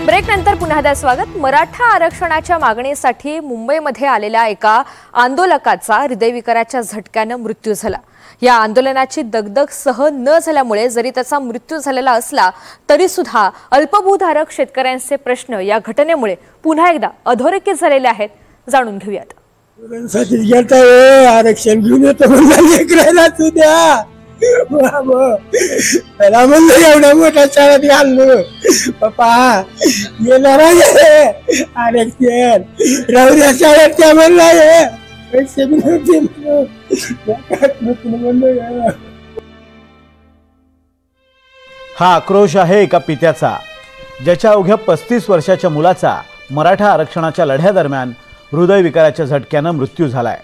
ब्रेकनंतर पुन्हा एकदा स्वागत। मराठा आरक्षणाच्या मागणीसाठी मुंबईमध्ये आलेल्या एका आंदोलकाचा हृदयविकाराच्या झटक्याने मृत्यू झाला। या आंदोलनाची दगदग सहन न झाल्यामुळे जरी त्याचा मृत्यू झालेला असला तरी सुद्धा अल्पभूधारक शेतकऱ्यांचे प्रश्न या घटनेमुळे पुन्हा एकदा अधोरेखित झालेले आहेत। जाणून घेऊयात। आरक्षण घेऊन येतो लेकरायला सुद्धा त्याला म्हणलं एवढ्या मोठ्या शाळेत घाललो पप्पा येणार आरक्षण राहू द्या शाळेत त्या म्हणलं हा आक्रोश आहे एका पित्याचा, ज्याच्या अवघ्या 35 वर्षाच्या मुलाचा मराठा आरक्षणाच्या लढ्यादरम्यान हृदयविकाराच्या झटक्याने मृत्यू झालाय।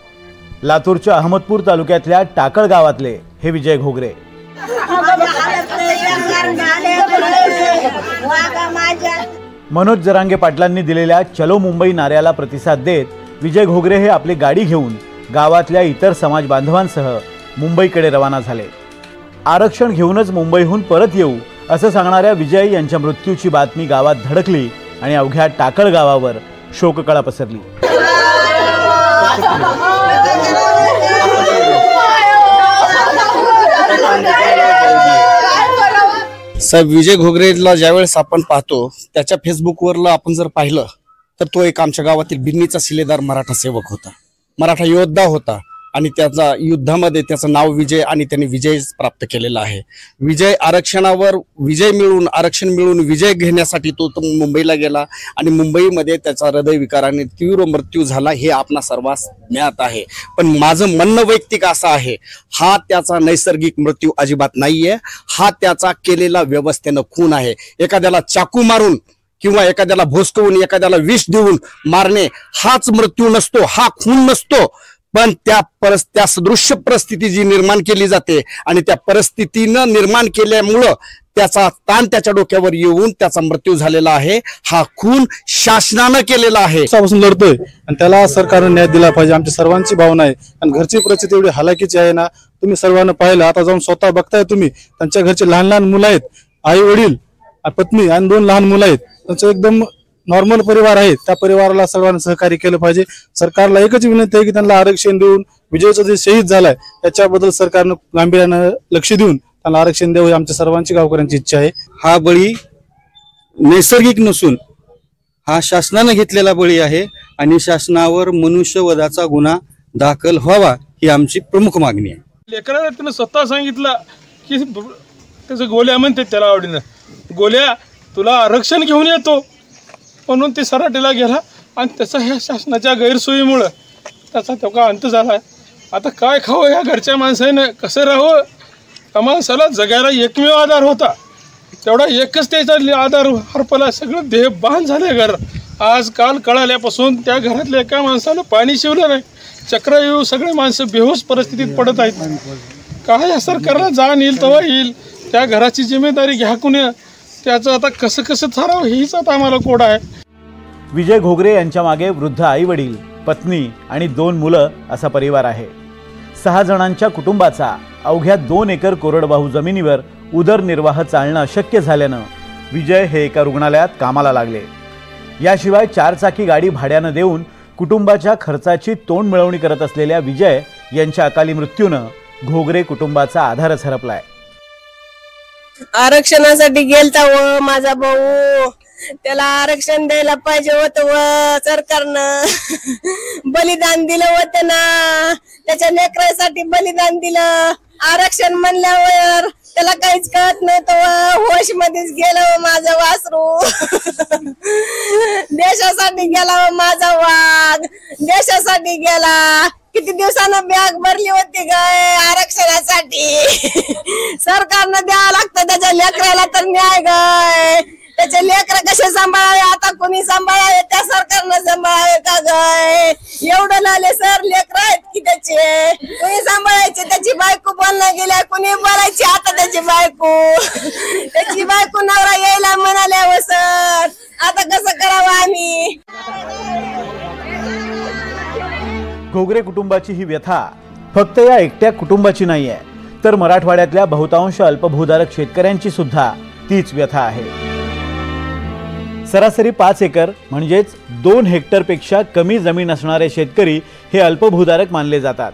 लातूरच्या अहमदपूर तालुक्यातल्या टाकळ गावातले हे विजय घोगरे। मनोज जरांगे पाटलांनी दिलेल्या चलो मुंबई नाऱ्याला प्रतिसाद देत विजय घोगरे हे आपली गाडी घेऊन गावातल्या इतर समाज बांधवांसह मुंबईकडे रवाना झाले। आरक्षण घेऊनच मुंबईहून परत येऊ असं सांगणाऱ्या विजय यांच्या मृत्यूची बातमी गावात धडकली आणि अवघ्या टाकळ गावावर शोककळा पसरली। साहेब, विजय घोगरेला ज्यावेळेस आपण पाहतो त्याच्या फेसबुकवरला आपण जर पाहिलं तर तो एक आमच्या गावातील भिन्नीचा शिलेदार मराठा सेवक होता, मराठा योद्धा होता आणि त्याचा युद्धामध्ये त्याचं नाव विजय आणि त्यांनी विजय प्राप्त केलेला आहे। विजय आरक्षणावर आरक्षण मिळून विजय घेण्यासाठी तो मुंबईला गेला आणि मुंबईमध्ये त्याचा हृदयविकाराने तीव्र मृत्यू झाला हे आपणा सर्वांस ज्ञात आहे। पण माझं म्हणणं वैयक्तिक असं आहे, हा त्याचा नैसर्गिक मृत्यू अजिबात नाहीये, हा त्याचा केलेला व्यवस्थेनं खून आहे। एखाद्याला चाकू मारून किंवा एखाद्याला भोसकवून एखाद्याला विष देऊन मारणे हाच मृत्यू नसतो, हा खून नसतो। पण त्या सदृश्य परिस्थिती जी निर्माण केली जाते आणि त्या परिस्थितीनं निर्माण केल्यामुळं त्याचा ताण त्याच्या डोक्यावर येऊन त्याचा मृत्यू झालेला आहे। हा खून शासनानं केलेला आहे। पासून लढतोय आणि त्याला सरकारने न्याय दिला पाहिजे, आमची सर्वांची भावना आहे। आणि घरची परिस्थिती एवढी हालाकीची आहे ना, तुम्ही सर्वांना पाहिलं, आता जाऊन स्वतः बघताय तुम्ही, त्यांच्या घरचे लहान लहान मुलं आहेत, आई वडील पत्नी आणि 2 लहान मुलं आहेत, त्यांचं एकदम नॉर्मल परिवार आहे। त्या परिवाराला सर्वांनी सहकार्य केलं पाहिजे। सरकारला एकच विनंती आहे की त्यांना आरक्षण देऊन विजयचा जे शहीद झालाय त्याच्याबद्दल सरकारनं गांभीर्यानं लक्ष देऊन त्यांना आरक्षण द्यावं ही आमच्या सर्वांची गावकऱ्यांची इच्छा आहे। हा बळी नैसर्गिक नसून हा शासनानं घेतलेला बळी आहे आणि शासनावर मनुष्यवधाचा गुन्हा दाखल व्हावा ही आमची प्रमुख मागणी आहे। लेकराला त्यानं स्वतः सांगितलं की त्याचं गोल्या म्हणते त्याला आवडीनं, गोल्या तुला आरक्षण घेऊन येतो म्हणून ते सराटीला गेला आणि त्याचा ह्या शासनाच्या गैरसोयीमुळं त्याचा तेवढा अंत झाला आहे। आता काय खावं ह्या घरच्या माणसानं, कसं राहावं? त्या माणसाला जगायला एकमेव आधार होता, तेवढा एकच त्याचा आधार हरपला, सगळं देह बांध झाले घर। आज काल कळाल्यापासून त्या घरातल्या एका माणसाला पाणी शिवलं नाही, चक्र येऊ सगळे माणसं बेहोश परिस्थितीत पडत आहेत। काय या सरकारला जाण येईल तेव्हा येईल, त्या घराची जिम्मेदारी घ्या कुणी, त्याचं आता कसं कसं ठरावं हीच आता आम्हाला कोड आहे। विजय घोगरे यांच्या मागे वृद्ध आई वडील, पत्नी आणि 2 मुलं असा परिवार आहे। 6 जणांच्या कुटुंबाचा अवघ्या 2 एकर कोरडवाहू जमिनीवर उदरनिर्वाह चालणं अशक्य झाल्यानं विजय हे एका रुग्णालयात कामाला लागले। याशिवाय 4 चाकी गाडी भाड्यानं देऊन कुटुंबाच्या खर्चाची तोंड मिळवणी करत असलेल्या विजय यांच्या अकाली मृत्यूनं घोगरे कुटुंबाचा आधारच हरपलाय। आरक्षणासाठी गेलता व माझा भाऊ, त्याला आरक्षण द्यायला पाहिजे होतं व सरकारनं बलिदान दिलं होतं ना, त्याच्या लेकरासाठी बलिदान दिलं। आरक्षण म्हणल्यावर त्याला काहीच कळत नव्हतं व होश मध्येच गेलं माझं वासरू। देशासाठी गेला व माझा वाघ, देशासाठी गेला। किती दिवसानं बॅग भरली होती गाय आरक्षणासाठी। सरकारनं द्यावं लागतं त्याच्या लेकराला तर न्याय गाय, त्याचे लेकर कसे सांभाळावे, आता कोणी सांभाळावे, त्या सरकारनं सांभाळावे का गाय? एवढं लाले सर लेकर आहेत की त्याचे, कोणी सांभाळायचे? त्याची बायको बोलणं गेल्या, कोणी बोलायची आता त्याची बायको नवरा यायला म्हणाल्या सर, आता कसं करावं आम्ही? घोगरे कुटुंबाची ही व्यथा फक्त या एकट्या कुटुंबाची नाही आहे, तर मराठवाड्यातल्या बहुतांश अल्पभूधारक शेतकऱ्यांची सुद्धा तीच व्यथा आहे। सरासरी 5 एकर म्हणजेच 2 हेक्टरपेक्षा कमी जमीन असणारे शेतकरी हे अल्पभूधारक मानले जातात.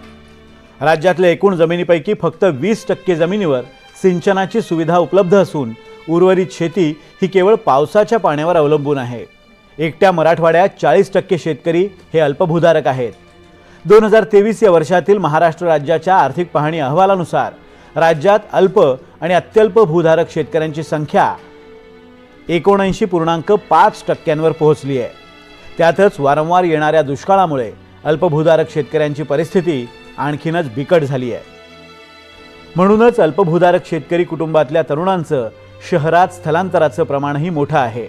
राज्यातल्या एकूण जमिनीपैकी फक्त 20% जमिनीवर सिंचनाची सुविधा उपलब्ध असून उर्वरित शेती ही केवळ पावसाच्या पाण्यावर अवलंबून आहे. एकट्या मराठवाड्यात 40% शेतकरी हे अल्पभूधारक आहेत. 2023 या वर्षातील महाराष्ट्र राज्याच्या आर्थिक पाहणी अहवालानुसार राज्यात अल्प आणि अत्यल्प भूधारक शेतकऱ्यांची संख्या 79.5% पोहोचली आहे. त्यातच वारंवार येणाऱ्या दुष्काळामुळे अल्पभूधारक शेतकऱ्यांची परिस्थिती आणखीनच बिकट झाली आहे. म्हणूनच अल्पभूधारक शेतकरी कुटुंबातल्या तरुणांचं शहरात स्थलांतराचं प्रमाणही मोठं आहे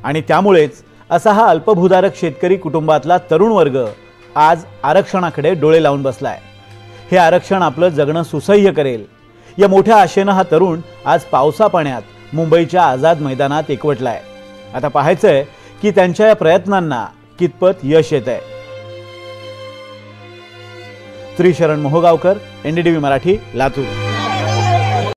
आणि त्यामुळेच असा हा अल्पभूधारक शेतकरी कुटुंबातला तरुण वर्ग आज आरक्षणाकडे डोळे लावून बसलाय. हे आरक्षण आपलं जगणं सुसह्य करेल या मोठ्या आशेनं हा तरुण आज पावसापाण्यात मुंबईच्या आझाद मैदानात एकवटलाय. आता पाहायचंय की त्यांच्या या प्रयत्नांना कितपत यश येतंय. श्री शरण मोहगावकर, NDTV मराठी, लातूर.